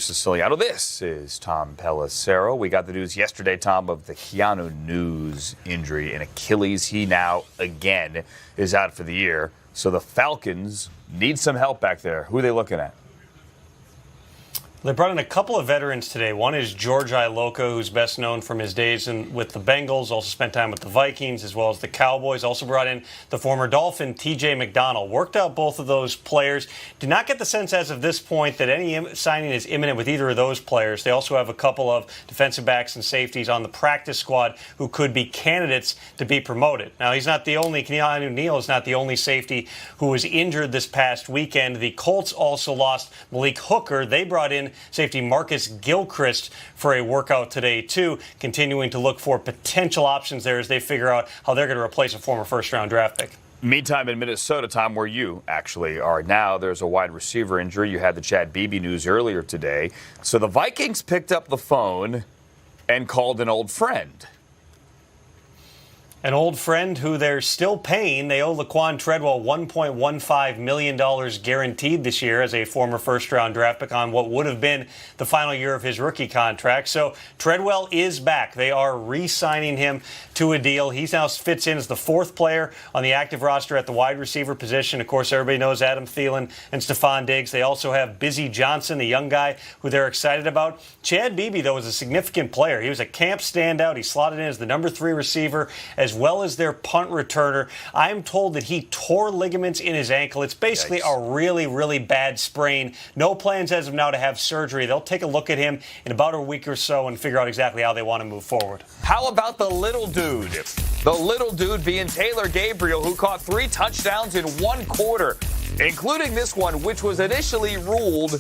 Siciliano. This is Tom Pelissero. We got the news yesterday, Tom, of the Keanu News injury in Achilles. He now, again, is out for the year. So the Falcons need some help back there. Who are they looking at? They brought in a couple of veterans today. One is George Iloka, who's best known from his days with the Bengals, also spent time with the Vikings as well as the Cowboys. Also brought in the former Dolphin, T.J. McDonald. Worked out both of those players. Did not get the sense as of this point that any signing is imminent with either of those players. They also have a couple of defensive backs and safeties on the practice squad who could be candidates to be promoted. Now, Keanu Neal is not the only safety who was injured this past weekend. The Colts also lost Malik Hooker. They brought in safety Marcus Gilchrist for a workout today, too, continuing to look for potential options there as they figure out how they're going to replace a former first-round draft pick. Meantime, in Minnesota, Tom, where you actually are now, there's a wide receiver injury. You had the Chad Beebe news earlier today. So the Vikings picked up the phone and called an old friend. An old friend who they're still paying. They owe Laquan Treadwell $1.15 million guaranteed this year as a former first-round draft pick on what would have been the final year of his rookie contract. So Treadwell is back. They are re-signing him to a deal. He now fits in as the fourth player on the active roster at the wide receiver position. Of course, everybody knows Adam Thielen and Stephon Diggs. They also have Busy Johnson, the young guy who they're excited about. Chad Beebe, though, is a significant player. He was a camp standout. He slotted in as the number 3 receiver as well as their punt returner. I'm told that he tore ligaments in his ankle. It's basically a really, really bad sprain. No plans as of now to have surgery. They'll take a look at him in about a week or so and figure out exactly how they want to move forward. How about the little dude? The little dude being Taylor Gabriel, who caught 3 touchdowns in 1 quarter, including this one, which was initially ruled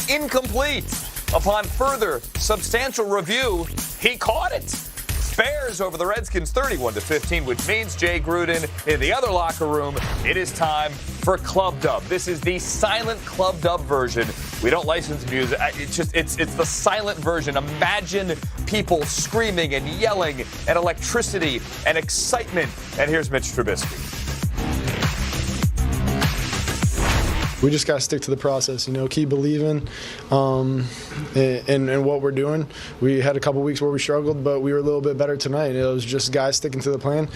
incomplete. Upon further substantial review, he caught it. Bears over the Redskins 31-15, which means Jay Gruden in the other locker room. It is time for Club Dub. This is the silent Club Dub version. We don't license music. It's the silent version. Imagine people screaming and yelling and electricity and excitement. And here's Mitch Trubisky. We just got to stick to the process, keep believing in what we're doing. We had a couple weeks where we struggled, but we were a little bit better tonight. It was just guys sticking to the plan,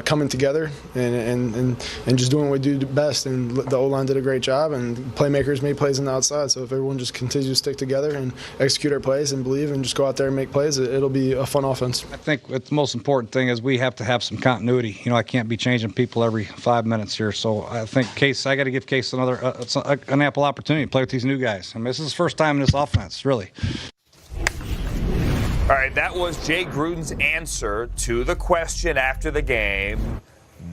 coming together, and just doing what we do best. And the O-line did a great job, and playmakers made plays on the outside. So if everyone just continues to stick together and execute our plays and believe and just go out there and make plays, it'll be a fun offense. I think the most important thing is we have to have some continuity. I can't be changing people every 5 minutes here. So I think I got to give Case an ample opportunity to play with these new guys. This is his first time in this offense, really. All right, that was Jay Gruden's answer to the question after the game.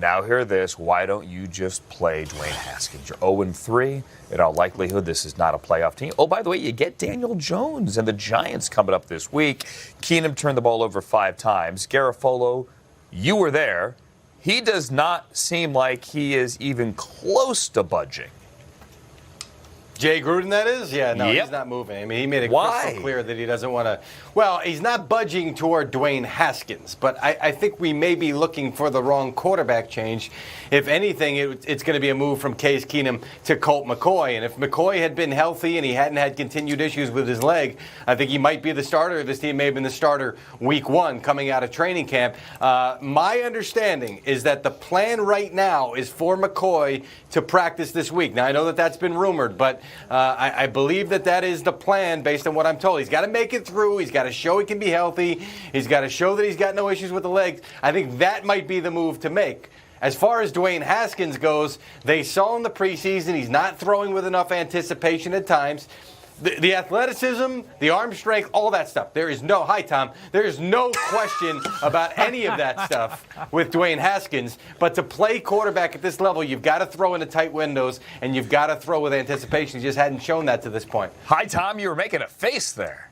Now hear this. Why don't you just play Dwayne Haskins? You're 0-3. In all likelihood, this is not a playoff team. Oh, by the way, you get Daniel Jones and the Giants coming up this week. Keenum turned the ball over 5 times. Garafolo, you were there. He does not seem like he is even close to budging. Jay Gruden, that is? Yeah, no, He's not moving. He made it crystal clear that he doesn't want to. Well, he's not budging toward Dwayne Haskins, but I think we may be looking for the wrong quarterback change. If anything, it's going to be a move from Case Keenum to Colt McCoy. And if McCoy had been healthy and he hadn't had continued issues with his leg, I think he might be the starter. This team may have been the starter week 1 coming out of training camp. My understanding is that the plan right now is for McCoy to practice this week. Now, I know that that's been rumored, but I believe that is the plan based on what I'm told. He's got to make it through. He's got to show he can be healthy. He's got to show that he's got no issues with the legs. I think that might be the move to make. As far as Dwayne Haskins goes, they saw in the preseason he's not throwing with enough anticipation at times. The athleticism, the arm strength, all that stuff. There is no question about any of that stuff with Dwayne Haskins. But to play quarterback at this level, you've got to throw into tight windows, and you've got to throw with anticipation. He just hadn't shown that to this point. Hi, Tom. You were making a face there.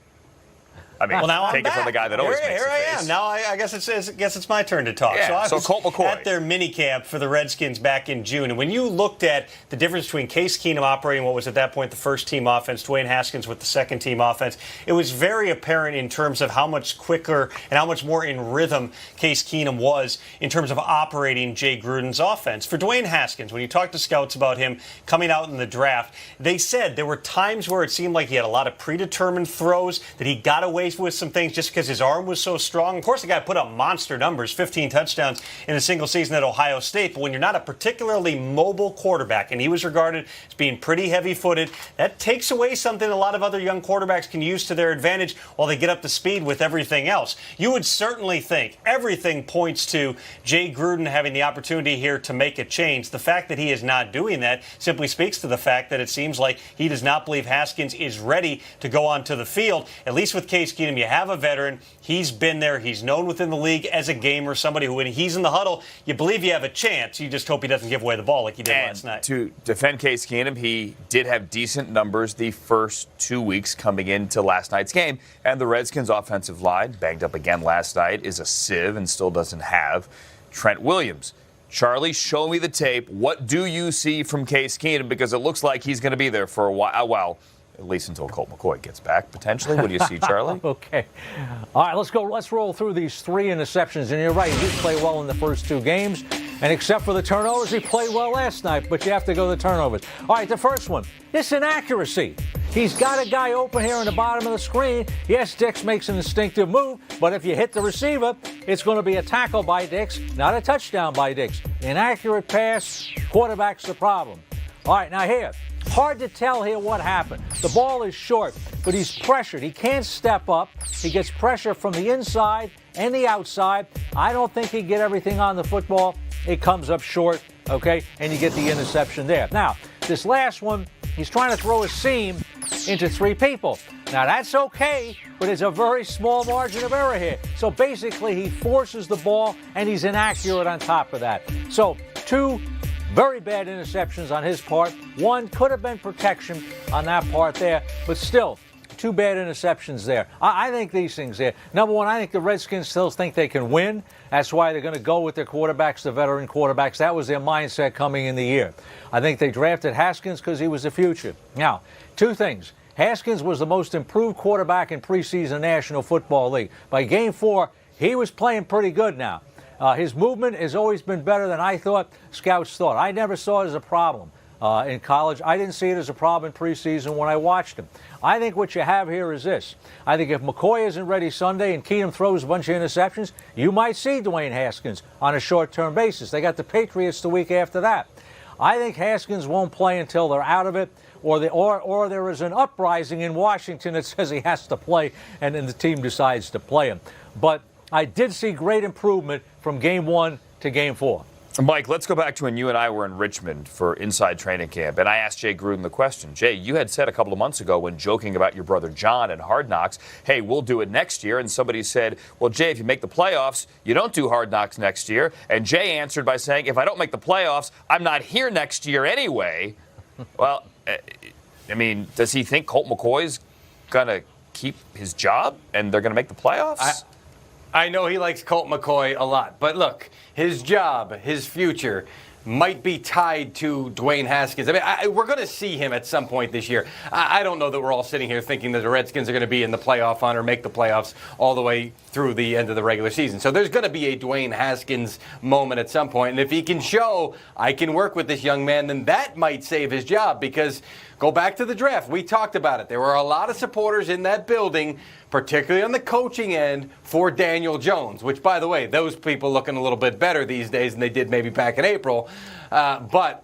I mean, well, now take it from the guy that always makes Here the I face. am. Now I guess it's my turn to talk. Yeah, so I was Colt McCoy at their minicamp for the Redskins back in June, and when you looked at the difference between Case Keenum operating what was at that point the first-team offense, Dwayne Haskins with the second-team offense, it was very apparent in terms of how much quicker and how much more in rhythm Case Keenum was in terms of operating Jay Gruden's offense. For Dwayne Haskins, when you talk to scouts about him coming out in the draft, they said there were times where it seemed like he had a lot of predetermined throws, that he got away with some things just because his arm was so strong. Of course, the guy put up monster numbers, 15 touchdowns in a single season at Ohio State, but when you're not a particularly mobile quarterback, and he was regarded as being pretty heavy-footed, that takes away something a lot of other young quarterbacks can use to their advantage while they get up to speed with everything else. You would certainly think everything points to Jay Gruden having the opportunity here to make a change. The fact that he is not doing that simply speaks to the fact that it seems like he does not believe Haskins is ready to go onto the field. At least with Case Keenum, you have a veteran. He's been there. He's known within the league as a gamer, somebody who, when he's in the huddle, you believe you have a chance. You just hope he doesn't give away the ball like he did last night. To defend Case Keenum, he did have decent numbers the first 2 weeks coming into last night's game. And the Redskins' offensive line, banged up again last night, is a sieve and still doesn't have Trent Williams. Charlie, show me the tape. What do you see from Case Keenum? Because it looks like he's going to be there for a while. Well, at least until Colt McCoy gets back, potentially. What do you see, Charlie? Okay. All right, let's go. Let's roll through these 3 interceptions. And you're right, he did play well in the first 2 games. And except for the turnovers, he played well last night. But you have to go to the turnovers. All right, the first one, it's inaccuracy. He's got a guy open here in the bottom of the screen. Yes, Dix makes an instinctive move, but if you hit the receiver, it's going to be a tackle by Dix, not a touchdown by Dix. Inaccurate pass, quarterback's the problem. All right, now here, hard to tell here what happened. The ball is short, but he's pressured. He can't step up. He gets pressure from the inside and the outside. I don't think he get everything on the football. It comes up short, okay, and you get the interception there. Now, this last one, he's trying to throw a seam into 3 people. Now, that's okay, but it's a very small margin of error here. So basically, he forces the ball, and he's inaccurate on top of that. So 2 very bad interceptions on his part. 1 could have been protection on that part there, but still, 2 bad interceptions there. I think these things there. Number one, I think the Redskins still think they can win. That's why they're going to go with their quarterbacks, the veteran quarterbacks. That was their mindset coming in the year. I think they drafted Haskins because he was the future. Now, 2 things. Haskins was the most improved quarterback in preseason National Football League. By Game 4, he was playing pretty good now. His movement has always been better than I thought scouts thought. I never saw it as a problem in college. I didn't see it as a problem in preseason when I watched him. I think what you have here is this. I think if McCoy isn't ready Sunday and Keenum throws a bunch of interceptions, you might see Dwayne Haskins on a short-term basis. They got the Patriots the week after that. I think Haskins won't play until they're out of it, or there is an uprising in Washington that says he has to play, and then the team decides to play him. But I did see great improvement from Game 1 to Game 4. Mike, let's go back to when you and I were in Richmond for Inside Training Camp, and I asked Jay Gruden the question. Jay, you had said a couple of months ago when joking about your brother John and Hard Knocks, hey, we'll do it next year, and somebody said, well, Jay, if you make the playoffs, you don't do Hard Knocks next year, and Jay answered by saying, if I don't make the playoffs, I'm not here next year anyway. Well, I mean, does he think Colt McCoy's going to keep his job and they're going to make the playoffs? I know he likes Colt McCoy a lot, but look, his job, his future might be tied to Dwayne Haskins. I mean, we're going to see him at some point this year. I don't know that we're all sitting here thinking that the Redskins are going to be in the playoff hunt or make the playoffs all the way through the end of the regular season. So there's going to be a Dwayne Haskins moment at some point. And if he can show, I can work with this young man, then that might save his job. Because go back to the draft. We talked about it. There were a lot of supporters in that building, particularly on the coaching end, for Daniel Jones, which, by the way, those people looking a little bit better these days than they did maybe back in April. But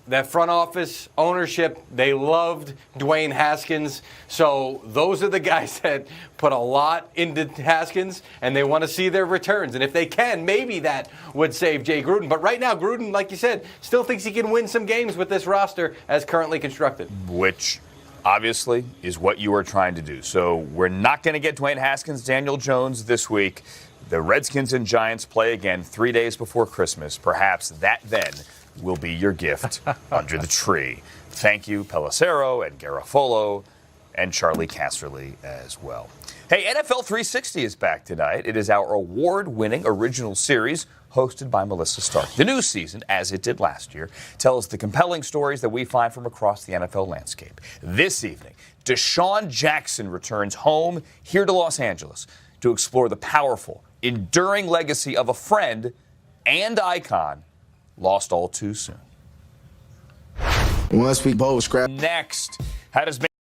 that front office ownership, they loved Dwayne Haskins. So those are the guys that put a lot into Haskins, and they want to see their returns. And if they can, maybe that would save Jay Gruden. But right now, Gruden, like you said, still thinks he can win some games with this roster as currently constructed. Which obviously is what you are trying to do. So we're not going to get Dwayne Haskins, Daniel Jones this week. The Redskins and Giants play again 3 days before Christmas. Perhaps that then will be your gift under the tree. Thank you, Pelissero and Garofolo and Charlie Casserly as well. Hey, NFL 360 is back tonight. It is our award-winning original series hosted by Melissa Stark. The new season, as it did last year, tells the compelling stories that we find from across the NFL landscape. This evening, Deshaun Jackson returns home here to Los Angeles to explore the powerful, enduring legacy of a friend and icon lost all too soon. Once we both scrap. Next, how does